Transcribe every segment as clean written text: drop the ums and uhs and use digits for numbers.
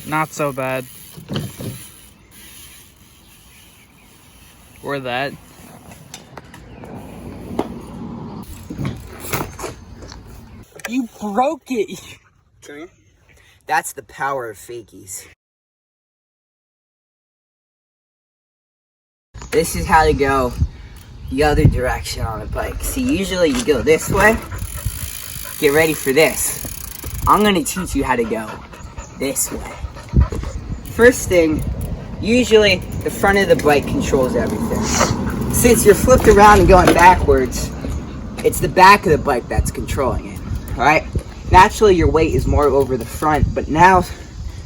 Not so bad. Or that. You broke it. Come here. That's the power of fakies. This is how to go the other direction on a bike. See, usually you go this way. Get ready for this. I'm gonna teach you how to go this way. First thing, usually the front of the bike controls everything. Since you're flipped around and going backwards, it's the back of the bike that's controlling it, all right? Naturally, your weight is more over the front, but now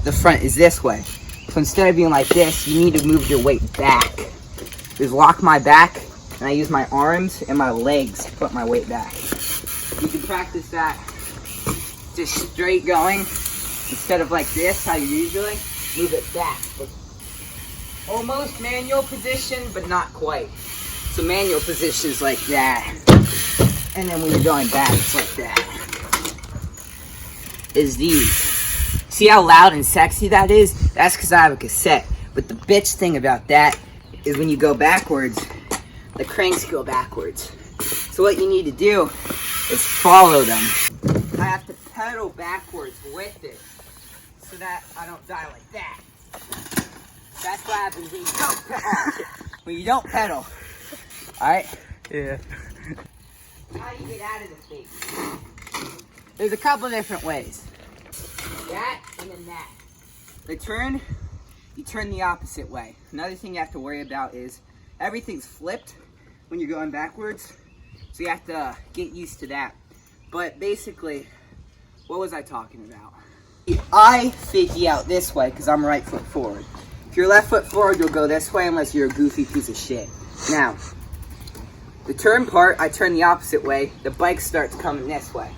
the front is this way. So instead of being like this, you need to move your weight back. Just lock my back, and I use my arms and my legs to put my weight back. You can practice that just straight going, instead of like this, how you usually move it back. Almost manual position, but not quite. So manual position is like that. And then when you're going back, it's like that. Is these. See how loud and sexy that is? That's because I have a cassette. But the bitch thing about that is when you go backwards, the cranks go backwards. So what you need to do is follow them. I have to pedal backwards with it so that I don't die like that. That's what happens when you don't pedal. When you don't pedal. Alright? Yeah. How do you get out of the fake? There's a couple different ways. That and then that. The turn, you turn the opposite way. Another thing you have to worry about is everything's flipped when you're going backwards. So you have to get used to that. But basically, what was I talking about? I fakie out this way because I'm right foot forward. If you're left foot forward, you'll go this way unless you're a goofy piece of shit. Now, the turn part, I turn the opposite way. The bike starts coming this way.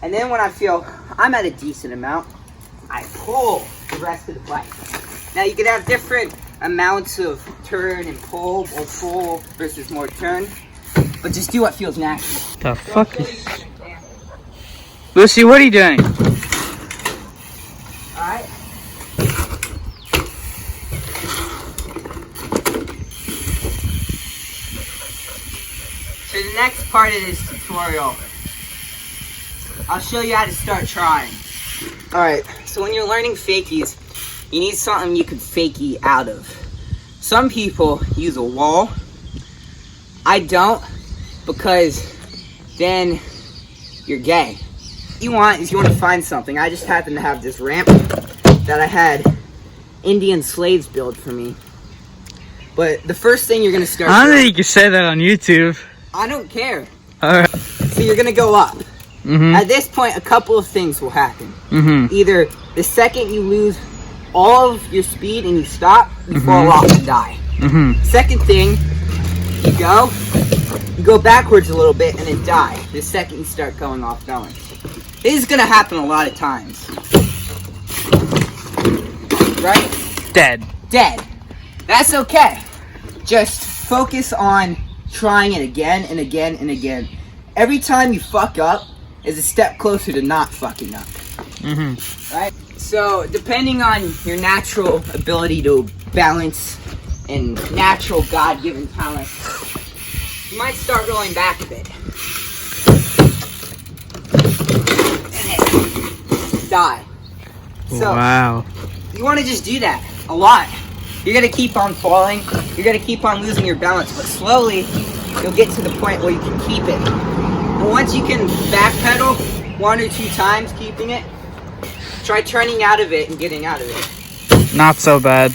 And then when I feel I'm at a decent amount, I pull the rest of the bike. Now you can have different amounts of turn and pull, or pull versus more turn. But just do what feels natural. The fuck is... Lucy, what are you doing? Alright. So the next part of this tutorial, I'll show you how to start trying. Alright, so when you're learning fakies, you need something you can fakie out of. Some people use a wall. I don't, because then you're gay. What you want is you want to find something. I just happen to have this ramp that I had Indian slaves build for me. But the first thing you're going to start I don't think you can say that on YouTube. I don't care. Alright. So you're going to go up. At this point, a couple of things will happen. Either the second you lose all of your speed and you stop, you fall off and die. Second thing, you go backwards a little bit and then die the second you start going off going. This is gonna happen a lot of times. Right? Dead. Dead. That's okay. Just focus on trying it again and again and again. Every time you fuck up is a step closer to not fucking up. Right? So, depending on your natural ability to balance and natural God-given talent, you might start rolling back a bit. And die. So, wow. you want to just do that a lot. You're going to keep on falling. You're going to keep on losing your balance. But slowly, you'll get to the point where you can keep it. And once you can backpedal 1 or 2 times, keeping it, try turning out of it and getting out of it. Not so bad.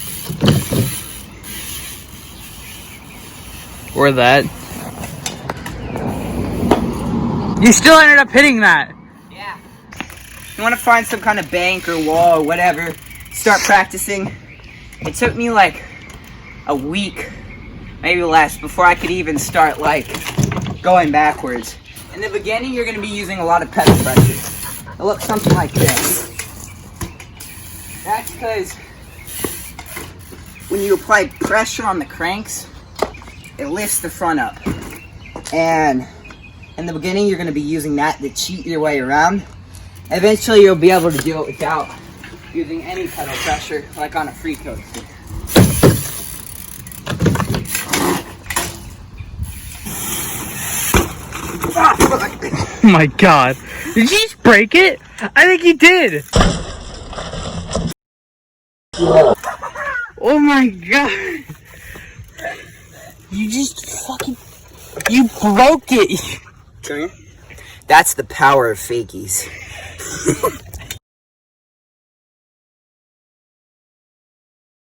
Or that. You still ended up hitting that. Yeah. You want to find some kind of bank or wall or whatever, start practicing. It took me like a week, maybe less, before I could even start like going backwards. In the beginning, you're going to be using a lot of pedal pressure. It looks something like this. That's because when you apply pressure on the cranks, it lifts the front up. And in the beginning, you're going to be using that to cheat your way around. Eventually, you'll be able to do it without using any pedal pressure, like on a free coaster. Oh my god. Did you just break it? I think you did. Oh my god. You just fucking... You broke it. Come here. That's the power of fakies.